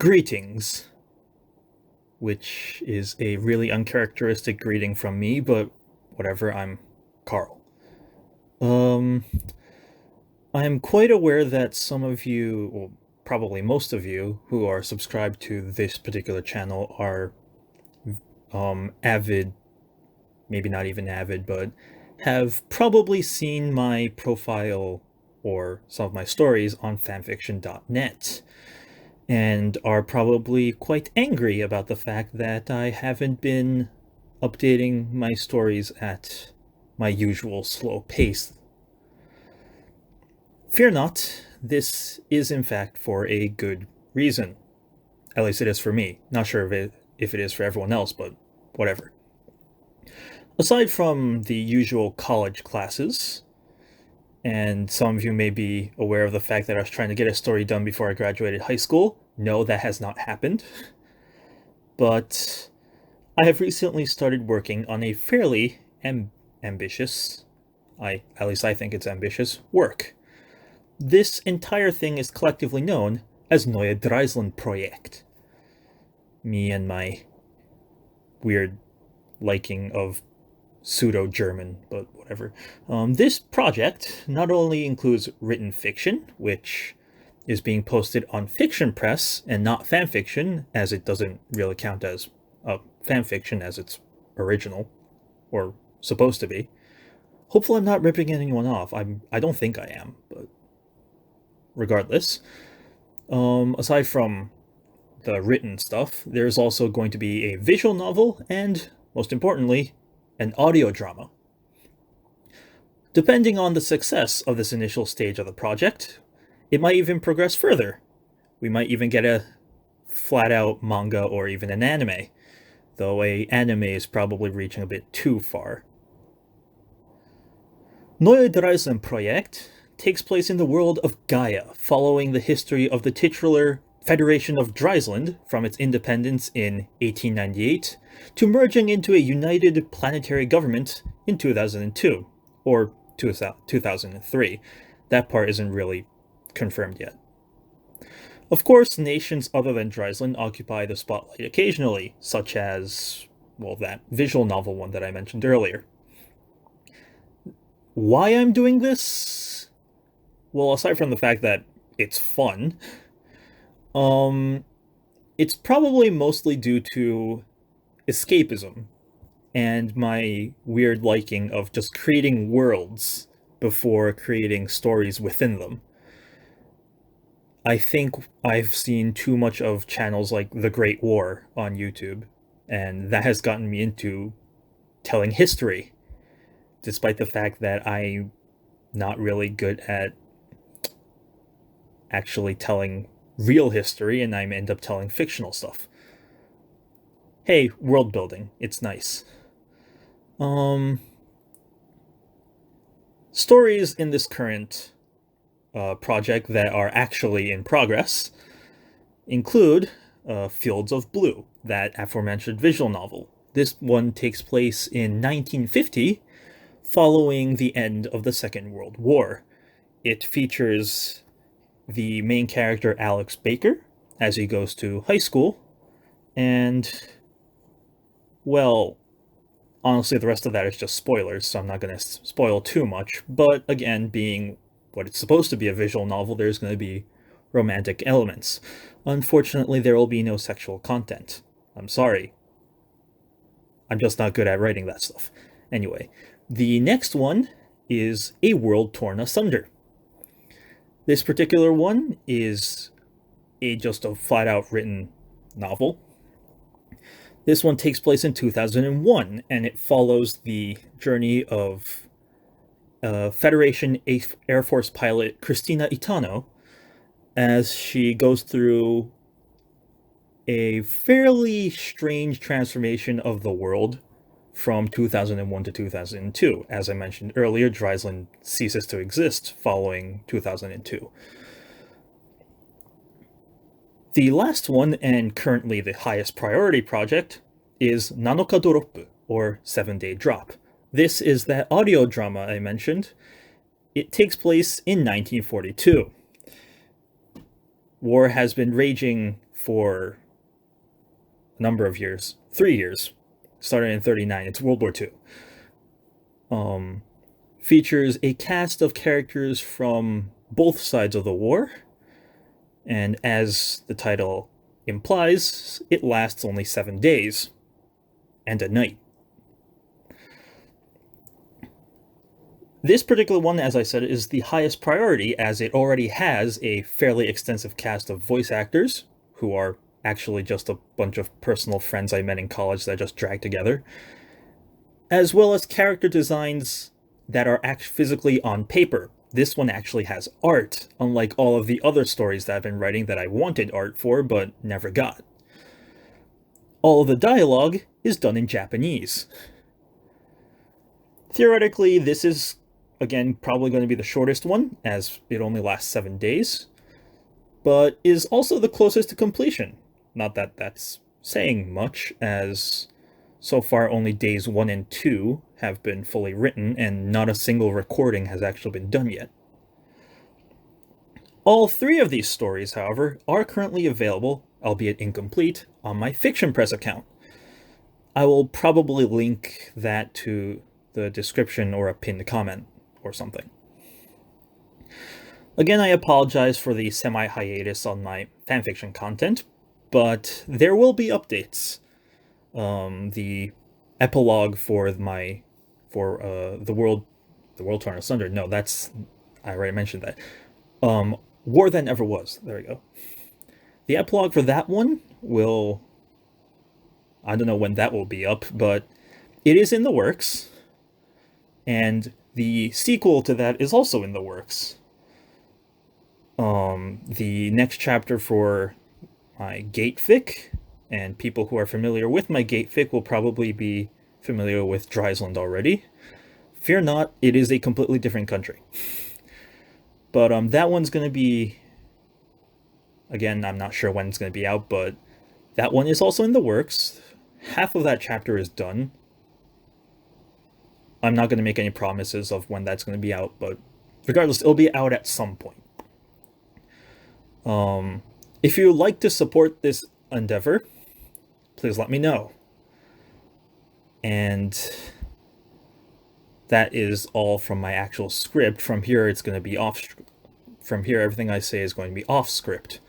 Greetings, which is a really uncharacteristic greeting from me, but whatever, I'm Carl. Um, I'm quite aware that some of you, well, probably most of you, who are subscribed to this particular channel are avid, maybe not even avid, but have probably seen my profile or some of my stories on fanfiction.net. And are probably quite angry about the fact that I haven't been updating my stories at my usual slow pace. Fear not, this is in fact for a good reason. At least it is for me. Not sure if it is for everyone else, but whatever. Aside from the usual college classes, and some of you may be aware of the fact that I was trying to get a story done before I graduated high school. No, that has not happened. But I have recently started working on a fairly ambitious, at least I think it's ambitious, work. This entire thing is collectively known as Neue Dreisland Projekt. Me and my weird liking of pseudo-German, but whatever. This project not only includes written fiction, which is being posted on Fiction Press and not fanfiction, as it doesn't really count as fanfiction as it's original, or supposed to be. Hopefully I'm not ripping anyone off. I don't think I am, but regardless. Aside from the written stuff, there's also going to be a visual novel and, most importantly, an audio drama. Depending on the success of this initial stage of the project, it might even progress further. We might even get a flat-out manga or even an anime, though an anime is probably reaching a bit too far. Neue Dreisland Projekt takes place in the world of Gaia, following the history of the titular Federation of Dreisland from its independence in 1898 to merging into a united planetary government in 2002, or 2003. That part isn't really confirmed yet. Of course, nations other than Dreisland occupy the spotlight occasionally, such as, well, that visual novel one that I mentioned earlier. Why I'm doing this? Well, aside from the fact that it's fun, it's probably mostly due to escapism and my weird liking of just creating worlds before creating stories within them. I think I've seen too much of channels like The Great War on YouTube, and that has gotten me into telling history, despite the fact that I'm not really good at actually telling real history, and I end up telling fictional stuff. Hey, world building, it's nice. Stories in this current project that are actually in progress include Fields of Blue, that aforementioned visual novel. This one takes place in 1950, following the end of the Second World War. It features the main character Alex Baker as he goes to high school, and, well, honestly, the rest of that is just spoilers, so I'm not going to spoil too much. But again, being what it's supposed to be, a visual novel, there's going to be romantic elements. Unfortunately, there will be no sexual content. I'm sorry. I'm just not good at writing that stuff. Anyway, the next one is A World Torn Asunder. This particular one is just a flat-out written novel. This one takes place in 2001, and it follows the journey of Federation Air Force pilot Christina Itano as she goes through a fairly strange transformation of the world from 2001 to 2002. As I mentioned earlier, Dreisland ceases to exist following 2002. The last one, and currently the highest priority project, is Nanoka Doropu, or 7-Day Drop. This is that audio drama I mentioned. It takes place in 1942. War has been raging for a number of years, 3 years, started in 39. It's World War II. Features a cast of characters from both sides of the war, and as the title implies, it lasts only 7 days and a night. This particular one, as I said, is the highest priority as it already has a fairly extensive cast of voice actors who are actually just a bunch of personal friends I met in college that I just dragged together, as well as character designs that are physically on paper. This one actually has art, unlike all of the other stories that I've been writing that I wanted art for but never got. All of the dialogue is done in Japanese. Theoretically, this is, again, probably going to be the shortest one, as it only lasts 7 days, but is also the closest to completion. Not that that's saying much, as so far only days 1 and 2 have been fully written, and not a single recording has actually been done yet. All 3 of these stories, however, are currently available, albeit incomplete, on my Fiction Press account. I will probably link that to the description or a pinned comment or something. Again, I apologize for the semi-hiatus on my fanfiction content, but there will be updates. The epilogue for the world torn asunder. No, that's, I already mentioned that. War That Never Was. There we go. The epilogue for that one will, I don't know when that will be up, but it is in the works. And the sequel to that is also in the works. The next chapter for my Gate fic, and people who are familiar with my Gate fic will probably be familiar with Dreisland already. Fear not, it is a completely different country. But that one's going to be, again, I'm not sure when it's going to be out, but that one is also in the works. Half of that chapter is done. I'm not going to make any promises of when that's going to be out, but regardless, it'll be out at some point. If you would like to support this endeavor, please let me know. And that is all from my actual script. From here, it's going to be off. From here, everything I say is going to be off script.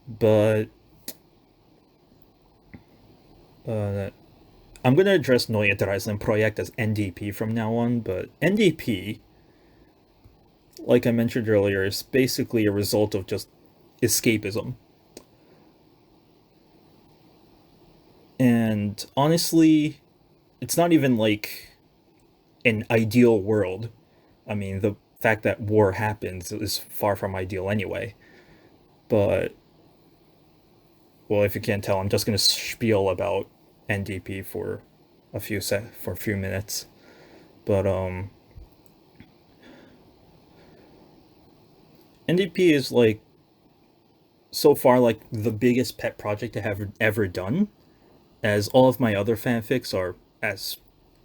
But I'm going to address Neue Dreisland Projekt as NDP from now on, but NDP, like I mentioned earlier, is basically a result of just escapism. And honestly, it's not even like an ideal world. I mean, the fact that war happens is far from ideal anyway. But, well, if you can't tell, I'm just going to spiel about NDP for a few minutes. But NDP is like, so far, like the biggest pet project I have ever done, as all of my other fanfics are, as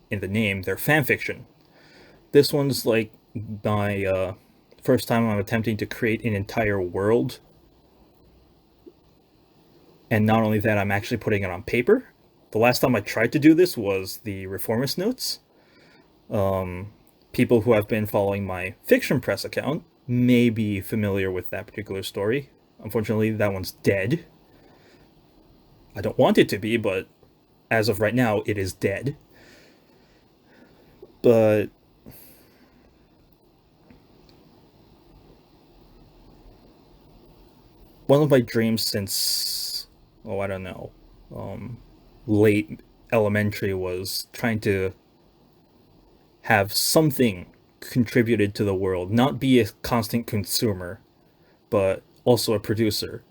in the name, they're fanfiction. This one's like my first time I'm attempting to create an entire world. And not only that, I'm actually putting it on paper. The last time I tried to do this was the Reformist Notes. People who have been following my Fiction Press account may be familiar with that particular story. Unfortunately, that one's dead. I don't want it to be, but as of right now, it is dead. But one of my dreams since, I don't know, late elementary was trying to have something contributed to the world, not be a constant consumer, but also a producer.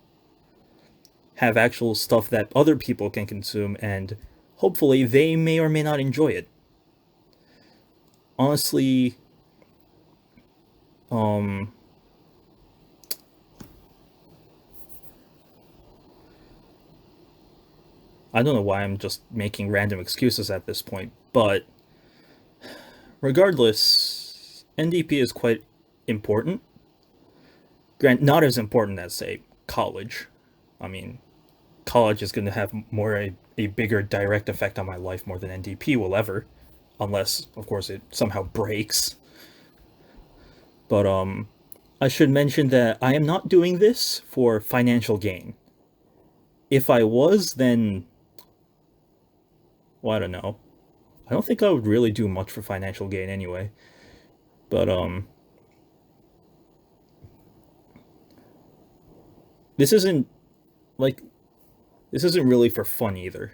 Have actual stuff that other people can consume, and hopefully they may or may not enjoy it. Honestly, I don't know why I'm just making random excuses at this point, but regardless, NDP is quite important. Not as important as, say, college. I mean, college is going to have a bigger direct effect on my life more than NDP will ever, unless, of course, it somehow breaks. But I should mention that I am not doing this for financial gain. If I was, then, well, I don't know. I don't think I would really do much for financial gain anyway. But this isn't like this isn't really for fun either.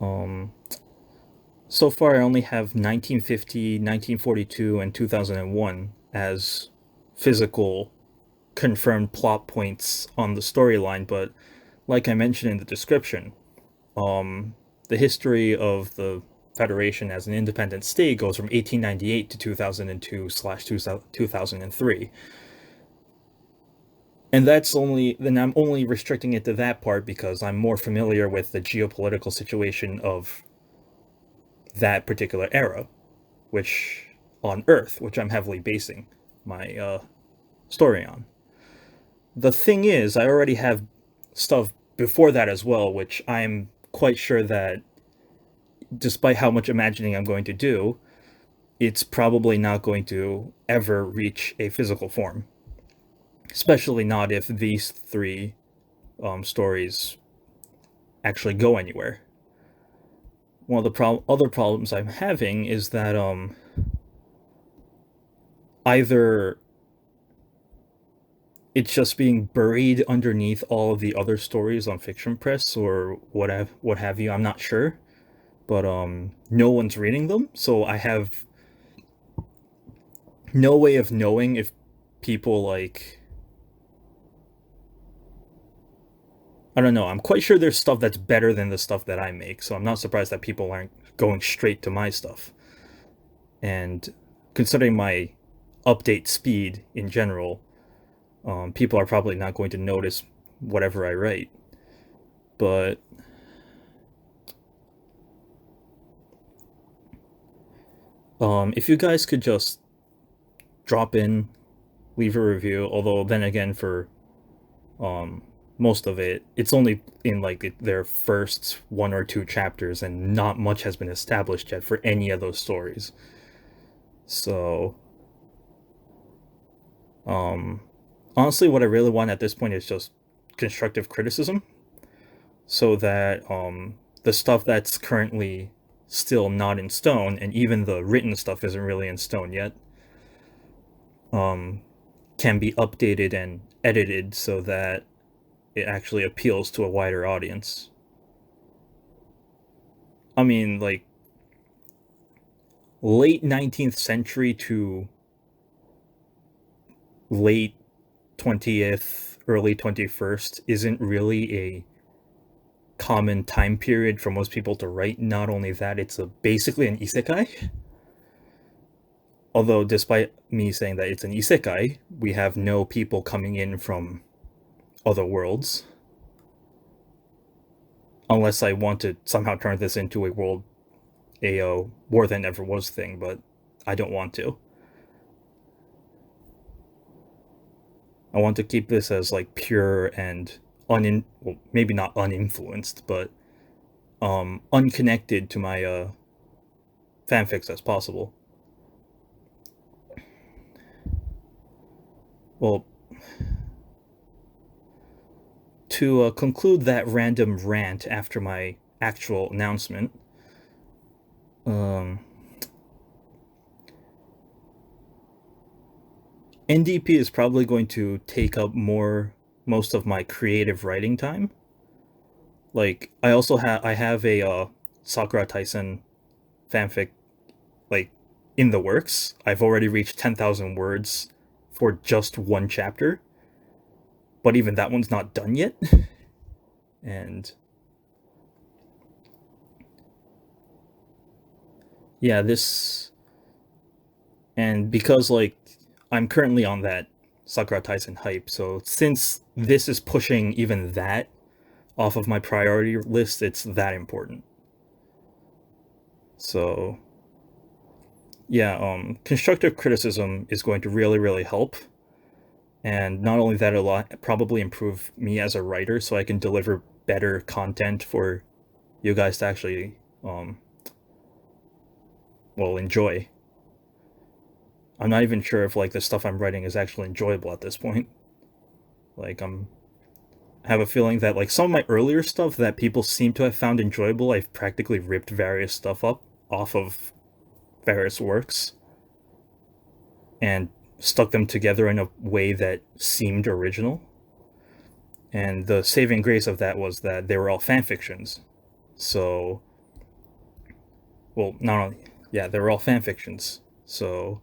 Um, so far I only have 1950, 1942, and 2001 as physical confirmed plot points on the storyline, but like I mentioned in the description, um, the history of the Federation as an independent state goes from 1898 to 2002 slash 2003. And that's only, then I'm only restricting it to that part because I'm more familiar with the geopolitical situation of that particular era, which on Earth, which I'm heavily basing my story on. The thing is, I already have stuff before that as well, which I'm quite sure that despite how much imagining I'm going to do, it's probably not going to ever reach a physical form. Especially not if these three stories actually go anywhere. One of the other problems I'm having is that either it's just being buried underneath all of the other stories on Fiction Press or what have you. I'm not sure, but no one's reading them, so I have no way of knowing if people like. I don't know. I'm quite sure there's stuff that's better than the stuff that I make, so I'm not surprised that people aren't going straight to my stuff. And considering my update speed in general, people are probably not going to notice whatever I write. But if you guys could just drop in, leave a review. Although then again, for um, most of it, it's only in like their first one or two chapters, and not much has been established yet for any of those stories. So, um, honestly, what I really want at this point is just constructive criticism, so that the stuff that's currently still not in stone, and even the written stuff isn't really in stone yet, um, can be updated and edited so that it actually appeals to a wider audience. I mean, like, late 19th century to late 20th, early 21st isn't really a common time period for most people to write. Not only that, it's basically an isekai. Although, despite me saying that it's an isekai, we have no people coming in from other worlds. Unless I want to somehow turn this into a world, a war that never was thing, but I don't want to. I want to keep this as like pure and well, maybe not uninfluenced, but unconnected to my fanfics as possible. Well, to conclude that random rant after my actual announcement, um, NDP is probably going to take up most of my creative writing time. Like I have a Sakura Tyson fanfic like in the works. I've already reached 10,000 words for just one chapter, but even that one's not done yet. And yeah, this and because like I'm currently on that Sakura Tyson hype, so since this is pushing even that off of my priority list, it's that important. So Yeah, constructive criticism is going to really, really help. And not only that, it'll probably improve me as a writer so I can deliver better content for you guys to actually, well, enjoy. I'm not even sure if like the stuff I'm writing is actually enjoyable at this point. Like I have a feeling that like some of my earlier stuff that people seem to have found enjoyable, I've practically ripped various stuff up off of various works and stuck them together in a way that seemed original. And the saving grace of that was that they were all fan fictions. So, well, not only, yeah, they were all fan fictions. So,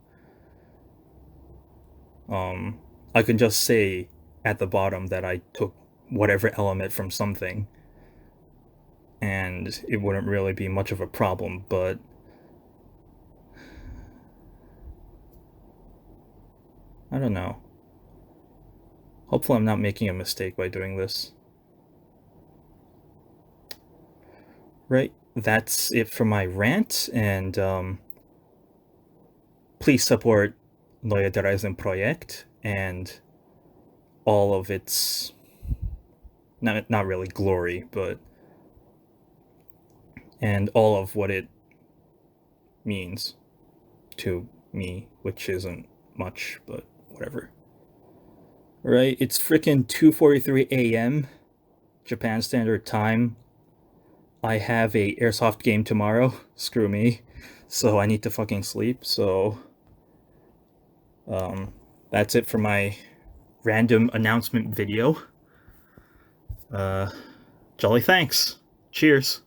um, I can just say at the bottom that I took whatever element from something, and it wouldn't really be much of a problem. But I don't know. Hopefully, I'm not making a mistake by doing this. Right? That's it for my rant, and please support Neue Dreisland Projekt and all of its not really glory, but and all of what it means to me, which isn't much, but whatever. Right? It's freaking 2:43 a.m. Japan Standard Time. I have a airsoft game tomorrow. Screw me. So I need to fucking sleep. So um that's it for my random announcement video. Uh Jolly thanks. Cheers.